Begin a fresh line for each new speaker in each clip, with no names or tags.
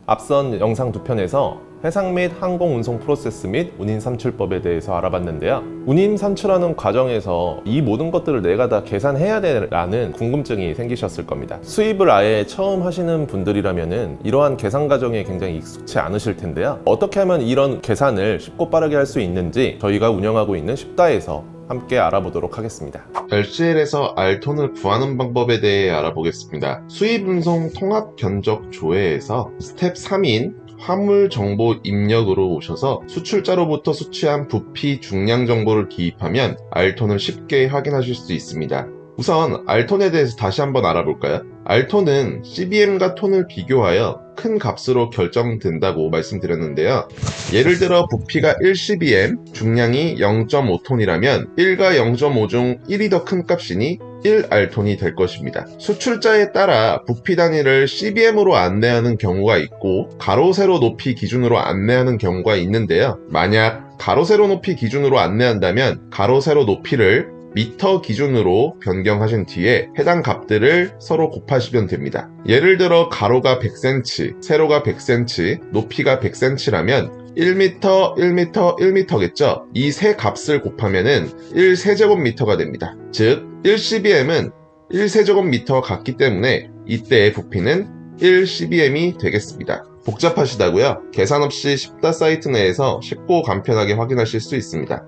앞선 영상 두 편에서 해상 및 항공 운송 프로세스 및 운임 산출법에 대해서 알아봤는데요. 운임 산출하는 과정에서 이 모든 것들을 내가 다 계산해야 되라는 궁금증이 생기셨을 겁니다. 수입을 아예 처음 하시는 분들이라면 이러한 계산 과정에 굉장히 익숙치 않으실 텐데요. 어떻게 하면 이런 계산을 쉽고 빠르게 할 수 있는지 저희가 운영하고 있는 쉽다에서 함께 알아보도록 하겠습니다.
LCL에서 R톤을 구하는 방법에 대해 알아보겠습니다. 수입운송 통합 견적 조회에서 스텝 3인 화물 정보 입력으로 오셔서 수출자로부터 수취한 부피 중량 정보를 기입하면 R톤을 쉽게 확인하실 수 있습니다. 우선 R톤에 대해서 다시 한번 알아볼까요? R톤은 CBM과 톤을 비교하여 큰 값으로 결정된다고 말씀드렸는데요. 예를 들어 부피가 1CBM, 중량이 0.5톤이라면 1과 0.5 중 1이 더 큰 값이니 1R톤이 될 것입니다. 수출자에 따라 부피 단위를 CBM으로 안내하는 경우가 있고 가로 세로 높이 기준으로 안내하는 경우가 있는데요. 만약 가로 세로 높이 기준으로 안내한다면 가로 세로 높이를 미터 기준으로 변경하신 뒤에 해당 값들을 서로 곱하시면 됩니다. 예를 들어 가로가 100cm, 세로가 100cm, 높이가 100cm라면 1m, 1m, 1m겠죠? 이 세 값을 곱하면은 1세제곱미터가 됩니다. 즉 1CBM은 1세제곱미터와 같기 때문에 이때의 부피는 1CBM이 되겠습니다. 복잡하시다고요? 계산 없이 쉽다 사이트 내에서 쉽고 간편하게 확인하실 수 있습니다.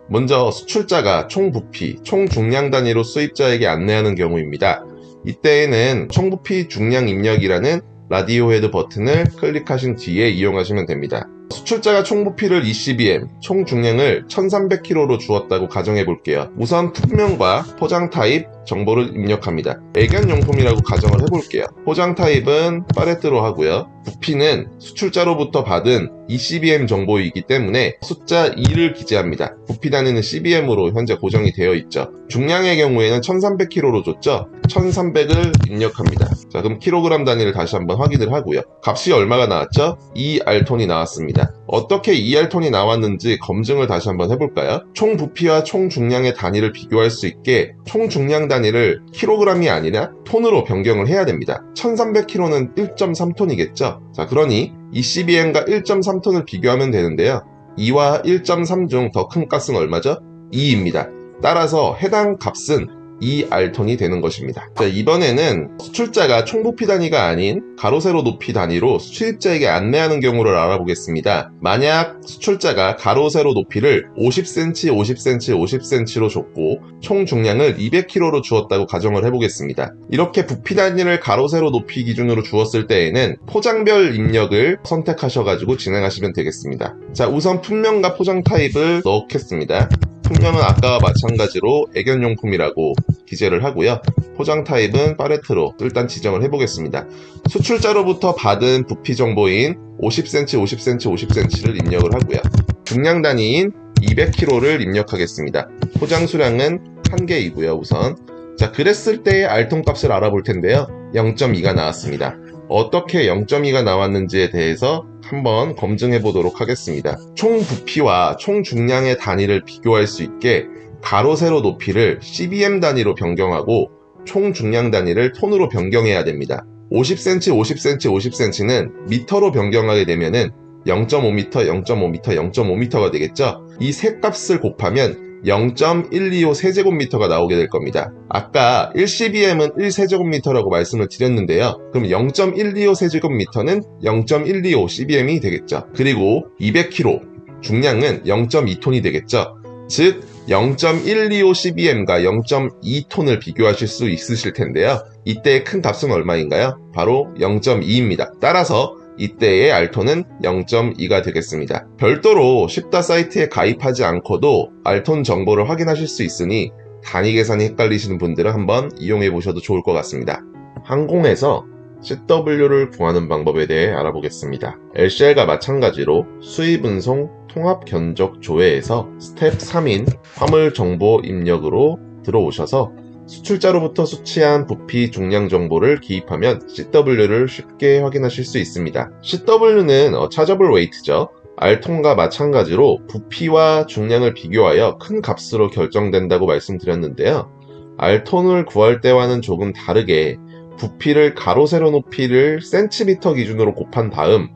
먼저 수출자가 총 부피, 총 중량 단위로 수입자에게 안내하는 경우입니다. 이때에는 총 부피 중량 입력이라는 라디오 헤드 버튼을 클릭하신 뒤에 이용하시면 됩니다. 수출자가 총 부피를 2CBM, 총 중량을 1300kg로 주었다고 가정해 볼게요. 우선 품명과 포장 타입 정보를 입력합니다. 애견용품이라고 가정을 해볼게요. 포장 타입은 파레트로 하고요. 부피는 수출자로부터 받은 2CBM 정보이기 때문에 숫자 2를 기재합니다. 부피 단위는 CBM으로 현재 고정이 되어 있죠. 중량의 경우에는 1300kg로 줬죠. 1300을 입력합니다. 자, 그럼 킬로그램 단위를 다시 한번 확인을 하고요. 값이 얼마가 나왔죠? 2R톤이 나왔습니다. 어떻게 2R톤이 나왔는지 검증을 다시 한번 해볼까요? 총 부피와 총 중량의 단위를 비교할 수 있게 총 중량 단위를 킬로그램이 아니라 톤으로 변경을 해야 됩니다. 1300kg는 1.3톤이겠죠? 자, 그러니 2CBM과 1.3톤을 비교하면 되는데요. 2와 1.3 중 더 큰 값은 얼마죠? 2입니다. 따라서 해당 값은 2R톤이 되는 것입니다. 자, 이번에는 수출자가 총부피 단위가 아닌 가로 세로 높이 단위로 수입자에게 안내하는 경우를 알아보겠습니다. 만약 수출자가 가로 세로 높이를 50cm, 50cm, 50cm로 줬고 총 중량을 200kg로 주었다고 가정을 해보겠습니다. 이렇게 부피 단위를 가로 세로 높이 기준으로 주었을 때에는 포장별 입력을 선택하셔가지고 진행하시면 되겠습니다. 자, 우선 품명과 포장 타입을 넣겠습니다. 품명은 아까와 마찬가지로 애견용품이라고 기재를 하고요. 포장 타입은 파레트로 일단 지정을 해보겠습니다. 수출자로부터 받은 부피 정보인 50cm, 50cm, 50cm를 입력을 하고요. 중량 단위인 200kg를 입력하겠습니다. 포장 수량은 1개이고요. 우선 자, 그랬을 때의 R톤 값을 알아볼 텐데요. 0.2가 나왔습니다. 어떻게 0.2가 나왔는지에 대해서 한번 검증해 보도록 하겠습니다. 총 부피와 총 중량의 단위를 비교할 수 있게 가로 세로 높이를 CBM 단위로 변경하고 총 중량 단위를 톤으로 변경해야 됩니다. 50cm, 50cm, 50cm는 미터로 변경하게 되면은 0.5m, 0.5m, 0.5m가 되겠죠? 이 세 값을 곱하면 0.125 세제곱미터가 나오게 될 겁니다. 아까 1CBM은 1세제곱미터라고 말씀을 드렸는데요. 그럼 0.125 세제곱미터는 0.125 CBM이 되겠죠. 그리고 200kg 중량은 0.2톤이 되겠죠. 즉 0.125 CBM과 0.2톤을 비교하실 수 있으실 텐데요. 이때의 큰 값은 얼마인가요? 바로 0.2입니다. 따라서 이때의 R톤은 0.2가 되겠습니다. 별도로 쉽다 사이트에 가입하지 않고도 R톤 정보를 확인하실 수 있으니 단위 계산이 헷갈리시는 분들은 한번 이용해 보셔도 좋을 것 같습니다. 항공에서 CW를 구하는 방법에 대해 알아보겠습니다. LCL과 마찬가지로 수입운송 통합 견적 조회에서 스텝 3인 화물 정보 입력으로 들어오셔서 수출자로부터 수취한 부피 중량 정보를 기입하면 CW를 쉽게 확인하실 수 있습니다. CW는 chargeable weight죠. R톤과 마찬가지로 부피와 중량을 비교하여 큰 값으로 결정된다고 말씀드렸는데요. R톤을 구할 때와는 조금 다르게 부피를 가로 세로 높이를 센티미터 기준으로 곱한 다음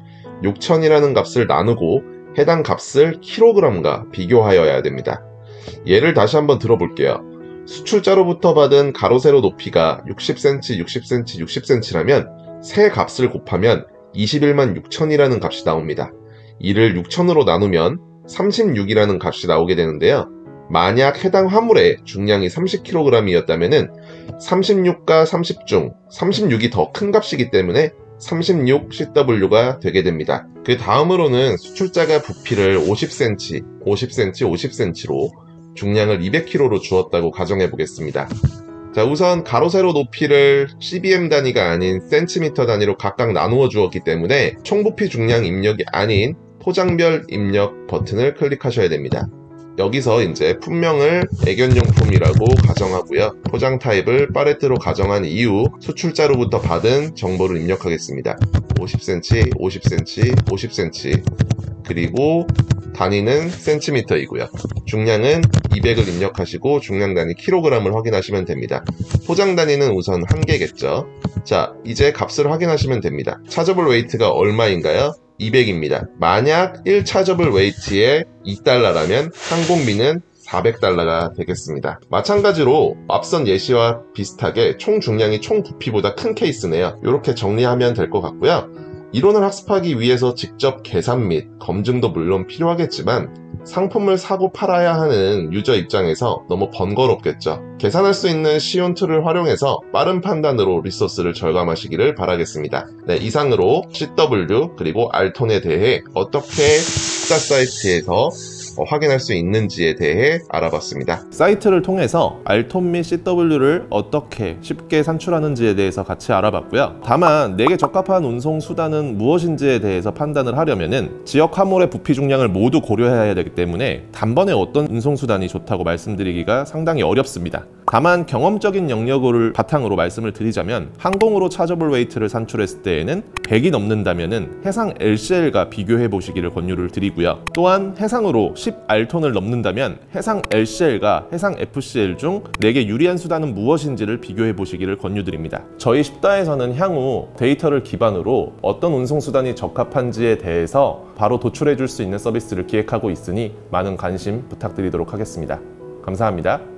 6000이라는 값을 나누고 해당 값을 킬로그램과 비교하여야 됩니다. 예를 다시 한번 들어볼게요. 수출자로부터 받은 가로 세로 높이가 60cm, 60cm, 60cm라면 세 값을 곱하면 21만 6000이라는 값이 나옵니다. 이를 6000으로 나누면 36이라는 값이 나오게 되는데요. 만약 해당 화물의 중량이 30kg이었다면 36과 30 중 36이 더 큰 값이기 때문에 36CW가 되게 됩니다. 그 다음으로는 수출자가 부피를 50cm, 50cm, 50cm로 중량을 200kg로 주었다고 가정해 보겠습니다. 자, 우선 가로 세로 높이를 cbm 단위가 아닌 센티미터 단위로 각각 나누어 주었기 때문에 총부피 중량 입력이 아닌 포장별 입력 버튼을 클릭하셔야 됩니다. 여기서 이제 품명을 애견용품이라고 가정하고요. 포장 타입을 팔레트로 가정한 이후 수출자로부터 받은 정보를 입력하겠습니다. 50cm, 50cm, 50cm 그리고 단위는 센티미터이고요. 중량은 200을 입력하시고 중량 단위 킬로그램을 확인하시면 됩니다. 포장 단위는 우선 1개겠죠. 자, 이제 값을 확인하시면 됩니다. 차저블 웨이트가 얼마인가요? 200입니다. 만약 1차저블 웨이트에 2달러라면 항공비는 400달러가 되겠습니다. 마찬가지로 앞선 예시와 비슷하게 총 중량이 총 부피보다 큰 케이스네요. 이렇게 정리하면 될 것 같고요. 이론을 학습하기 위해서 직접 계산 및 검증도 물론 필요하겠지만 상품을 사고 팔아야 하는 유저 입장에서 너무 번거롭겠죠. 계산할 수 있는 쉬운 툴을 활용해서 빠른 판단으로 리소스를 절감하시기를 바라겠습니다. 네, 이상으로 CW 그리고 R톤에 대해 어떻게 투자 사이트에서 확인할 수 있는지에 대해 알아봤습니다.
사이트를 통해서 R톤 및 CW를 어떻게 쉽게 산출하는지에 대해서 같이 알아봤고요. 다만 내게 적합한 운송 수단은 무엇인지에 대해서 판단을 하려면은 지역 화물의 부피 중량을 모두 고려해야 되기 때문에 단번에 어떤 운송 수단이 좋다고 말씀드리기가 상당히 어렵습니다. 다만 경험적인 영역을 바탕으로 말씀을 드리자면 항공으로 차저블 웨이트를 산출했을 때에는 100이 넘는다면은 해상 LCL과 비교해 보시기를 권유를 드리고요. 또한 해상으로 10R톤을 넘는다면 해상 LCL과 해상 FCL 중 내게 유리한 수단은 무엇인지를 비교해 보시기를 권유드립니다. 저희 쉽다에서는 향후 데이터를 기반으로 어떤 운송 수단이 적합한지에 대해서 바로 도출해 줄 수 있는 서비스를 기획하고 있으니 많은 관심 부탁드리도록 하겠습니다. 감사합니다.